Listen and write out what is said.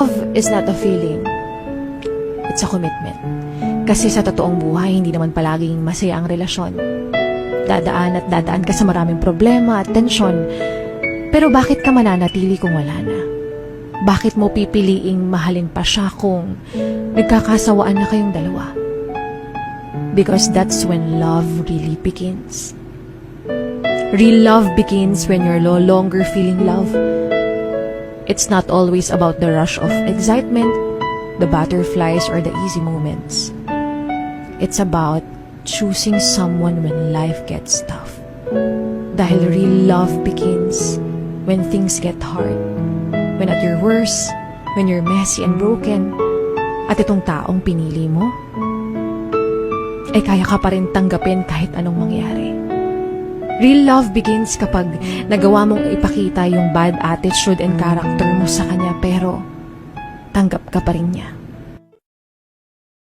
Love is not a feeling. It's a commitment. Kasi sa totoong buhay, hindi naman palaging masaya ang relasyon. Dadaan at dadaan ka sa maraming problema at tensyon. Pero bakit ka mananatili kung wala na? Bakit mo pipiliing mahalin pa siya kung nagkakasawaan na kayong dalawa? Because that's when love really begins. Real love begins when you're no longer feeling love. It's not always about the rush of excitement, the butterflies, or the easy moments. It's about choosing someone when life gets tough. Dahil real love begins when things get hard. When at your worst, when you're messy and broken, at itong taong pinili mo, ay kaya ka pa rin tanggapin kahit anong mangyari. Real love begins kapag nagawa mong ipakita yung bad attitude and character mo sa kanya pero tanggap ka pa rin niya.